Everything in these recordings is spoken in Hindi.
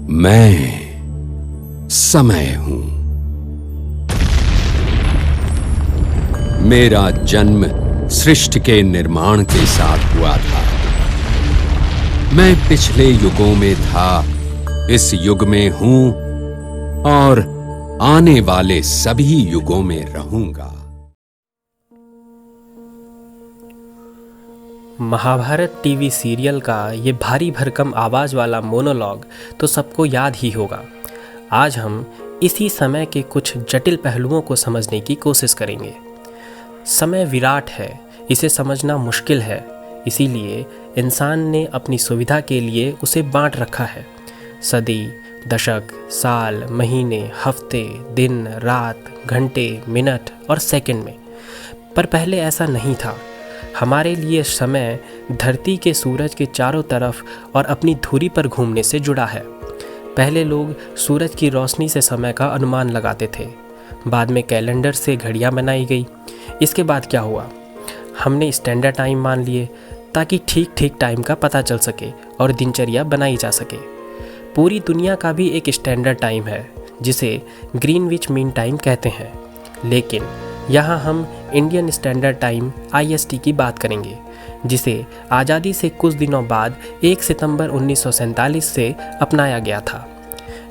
मैं समय हूं। मेरा जन्म सृष्टि के निर्माण के साथ हुआ था। मैं पिछले युगों में था, इस युग में हूं और आने वाले सभी युगों में रहूंगा। महाभारत टीवी सीरियल का ये भारी भरकम आवाज़ वाला मोनोलॉग तो सबको याद ही होगा। आज हम इसी समय के कुछ जटिल पहलुओं को समझने की कोशिश करेंगे। समय विराट है, इसे समझना मुश्किल है, इसीलिए इंसान ने अपनी सुविधा के लिए उसे बांट रखा है। सदी, दशक, साल, महीने, हफ्ते, दिन, रात, घंटे, मिनट और सेकंड में। पर पहले ऐसा नहीं था। हमारे लिए समय धरती के सूरज के चारों तरफ और अपनी धुरी पर घूमने से जुड़ा है। पहले लोग सूरज की रोशनी से समय का अनुमान लगाते थे। बाद में कैलेंडर से घड़ियां बनाई गई। इसके बाद क्या हुआ? हमने स्टैंडर्ड टाइम मान लिए ताकि ठीक ठीक टाइम का पता चल सके और दिनचर्या बनाई जा सके। पूरी दुनिया का भी एक स्टैंडर्ड टाइम है जिसे ग्रीनविच मीन टाइम कहते हैं, लेकिन यहाँ हम इंडियन स्टैंडर्ड टाइम IST की बात करेंगे, जिसे आज़ादी से कुछ दिनों बाद 1 सितंबर 1947 से अपनाया गया था।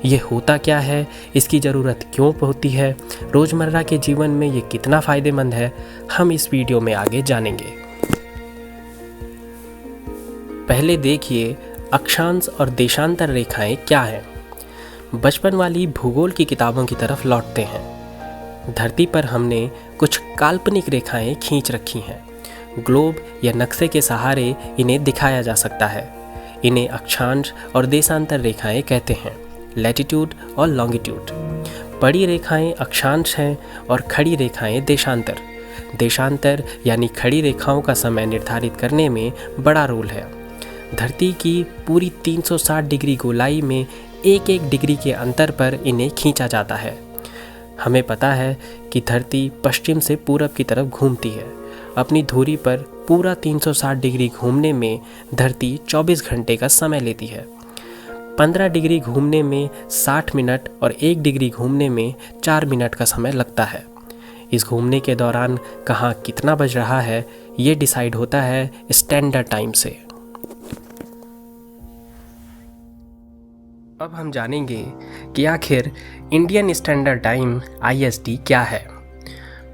ये होता क्या है, इसकी ज़रूरत क्यों होती है, रोज़मर्रा के जीवन में ये कितना फ़ायदेमंद है, हम इस वीडियो में आगे जानेंगे। पहले देखिए अक्षांश और देशांतर रेखाएं क्या हैं। बचपन वाली भूगोल की किताबों की तरफ लौटते हैं। धरती पर हमने कुछ काल्पनिक रेखाएं खींच रखी हैं। ग्लोब या नक्शे के सहारे इन्हें दिखाया जा सकता है। इन्हें अक्षांश और देशांतर रेखाएं कहते हैं, लैटिट्यूड और लॉन्गिट्यूड। बड़ी रेखाएं अक्षांश हैं और खड़ी रेखाएं देशांतर। देशांतर यानी खड़ी रेखाओं का समय निर्धारित करने में बड़ा रोल है। धरती की पूरी 360 डिग्री गोलाई में एक एक डिग्री के अंतर पर इन्हें खींचा जाता है। हमें पता है कि धरती पश्चिम से पूरब की तरफ घूमती है। अपनी धुरी पर पूरा 360 डिग्री घूमने में धरती 24 घंटे का समय लेती है। 15 डिग्री घूमने में 60 मिनट और 1 डिग्री घूमने में 4 मिनट का समय लगता है। इस घूमने के दौरान कहाँ कितना बज रहा है, ये डिसाइड होता है स्टैंडर्ड टाइम से। अब हम जानेंगे कि आखिर इंडियन स्टैंडर्ड टाइम IST क्या है।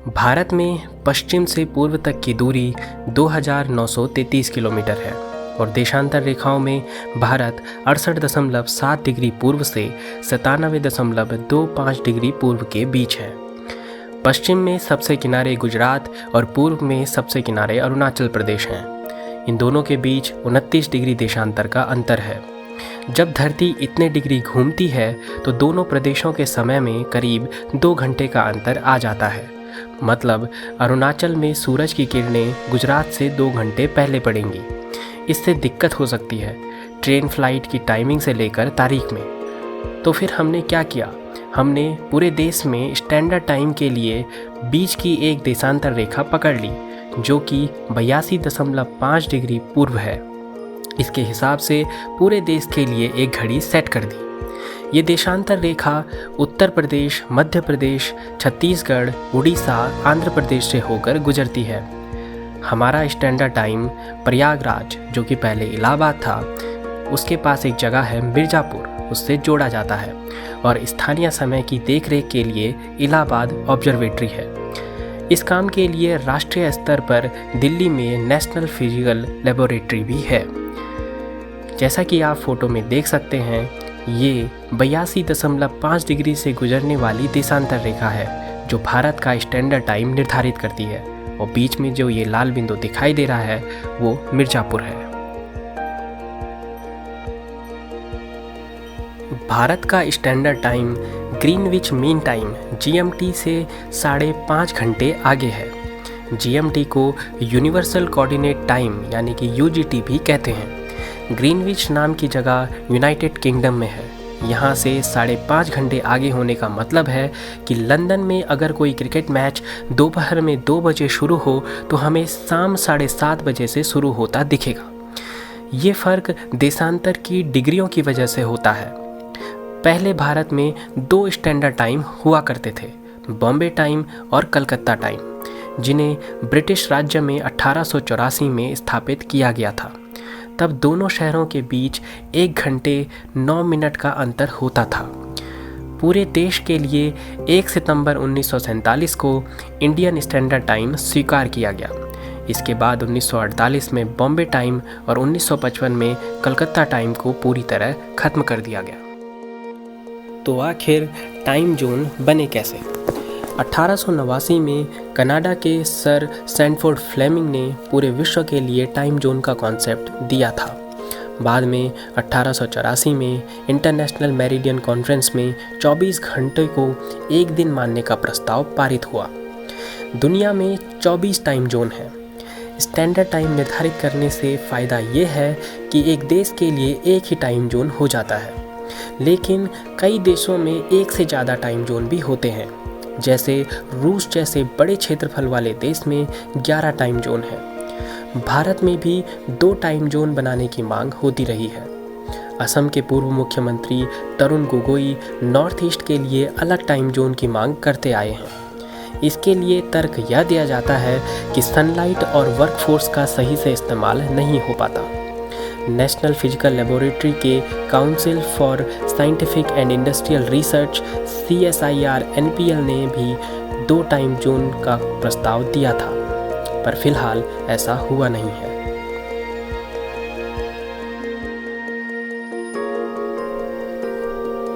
भारत में पश्चिम से पूर्व तक की दूरी 2933 किलोमीटर है और देशांतर रेखाओं में भारत 68.7 डिग्री पूर्व से 97.25 डिग्री पूर्व के बीच है। पश्चिम में सबसे किनारे गुजरात और पूर्व में सबसे किनारे अरुणाचल प्रदेश हैं। इन दोनों के बीच 29 डिग्री देशांतर का अंतर है। जब धरती इतने डिग्री घूमती है तो दोनों प्रदेशों के समय में करीब 2 घंटे का अंतर आ जाता है। मतलब अरुणाचल में सूरज की किरणें गुजरात से 2 घंटे पहले पड़ेंगी। इससे दिक्कत हो सकती है ट्रेन फ्लाइट की टाइमिंग से लेकर तारीख में। तो फिर हमने क्या किया? हमने पूरे देश में स्टैंडर्ड टाइम के लिए बीच की एक देशांतर रेखा पकड़ ली जो कि 82.5 डिग्री पूर्व है। इसके हिसाब से पूरे देश के लिए एक घड़ी सेट कर दी। ये देशांतर रेखा उत्तर प्रदेश, मध्य प्रदेश, छत्तीसगढ़, उड़ीसा, आंध्र प्रदेश से होकर गुजरती है। हमारा स्टैंडर्ड टाइम प्रयागराज, जो कि पहले इलाहाबाद था, उसके पास एक जगह है मिर्ज़ापुर, उससे जोड़ा जाता है और स्थानीय समय की देखरेख के लिए इलाहाबाद ऑब्जर्वेटरी है। इस काम के लिए राष्ट्रीय स्तर पर दिल्ली में नेशनल फिजिकल लेबोरेटरी भी है। जैसा कि आप फोटो में देख सकते हैं, ये 82.5 डिग्री से गुजरने वाली देशांतर रेखा है जो भारत का स्टैंडर्ड टाइम निर्धारित करती है और बीच में जो ये लाल बिंदु दिखाई दे रहा है वो मिर्ज़ापुर है। भारत का standard time Greenwich mean time GMT से 5.5 घंटे आगे है। GMT को यूनिवर्सल कोऑर्डिनेट टाइम यानी कि UGT भी कहते हैं। ग्रीनविच नाम की जगह यूनाइटेड किंगडम में है। यहाँ से 5.5 घंटे आगे होने का मतलब है कि लंदन में अगर कोई क्रिकेट मैच दोपहर में 2 बजे शुरू हो तो हमें शाम 7:30 बजे से शुरू होता दिखेगा। ये फ़र्क देशांतर की डिग्रियों की वजह से होता है। पहले भारत में 2 स्टैंडर्ड टाइम हुआ करते थे, बॉम्बे टाइम और कलकत्ता टाइम, जिन्हें ब्रिटिश राज्य में 1884 में स्थापित किया गया था। तब दोनों शहरों के बीच 1 घंटे 9 मिनट का अंतर होता था। पूरे देश के लिए 1 सितंबर 1947 को इंडियन स्टैंडर्ड टाइम स्वीकार किया गया। इसके बाद 1948 में बॉम्बे टाइम और 1955 में कलकत्ता टाइम को पूरी तरह खत्म कर दिया गया। तो आखिर टाइम जोन बने कैसे? 1889 में कनाडा के सर सैंडफोर्ड फ्लेमिंग ने पूरे विश्व के लिए टाइम जोन का कॉन्सेप्ट दिया था। बाद में 1884 में इंटरनेशनल मेरिडियन कॉन्फ्रेंस में 24 घंटे को एक दिन मानने का प्रस्ताव पारित हुआ। दुनिया में 24 टाइम जोन है। स्टैंडर्ड टाइम निर्धारित करने से फ़ायदा ये है कि एक देश के लिए एक ही टाइम जोन हो जाता है, लेकिन कई देशों में एक से ज़्यादा टाइम जोन भी होते हैं। जैसे रूस जैसे बड़े क्षेत्रफल वाले देश में 11 टाइम जोन है। भारत में भी 2 टाइम जोन बनाने की मांग होती रही है। असम के पूर्व मुख्यमंत्री तरुण गोगोई नॉर्थ ईस्ट के लिए अलग टाइम जोन की मांग करते आए हैं। इसके लिए तर्क यह दिया जाता है कि सनलाइट और वर्कफोर्स का सही से इस्तेमाल नहीं हो पाता। नेशनल फिजिकल लेबोरेटरी के council for scientific and industrial research CSIR NPL ने भी 2 टाइम जोन का प्रस्ताव दिया था, पर फिलहाल ऐसा हुआ नहीं है।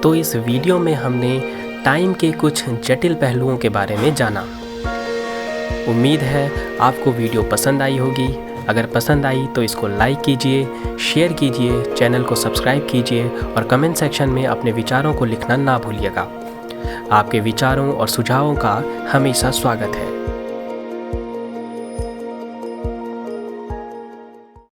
तो इस वीडियो में हमने टाइम के कुछ जटिल पहलुओं के बारे में जाना। उम्मीद है आपको वीडियो पसंद आई होगी। अगर पसंद आई तो इसको लाइक कीजिए, शेयर कीजिए, चैनल को सब्सक्राइब कीजिए और कमेंट सेक्शन में अपने विचारों को लिखना ना भूलिएगा। आपके विचारों और सुझावों का हमेशा स्वागत है।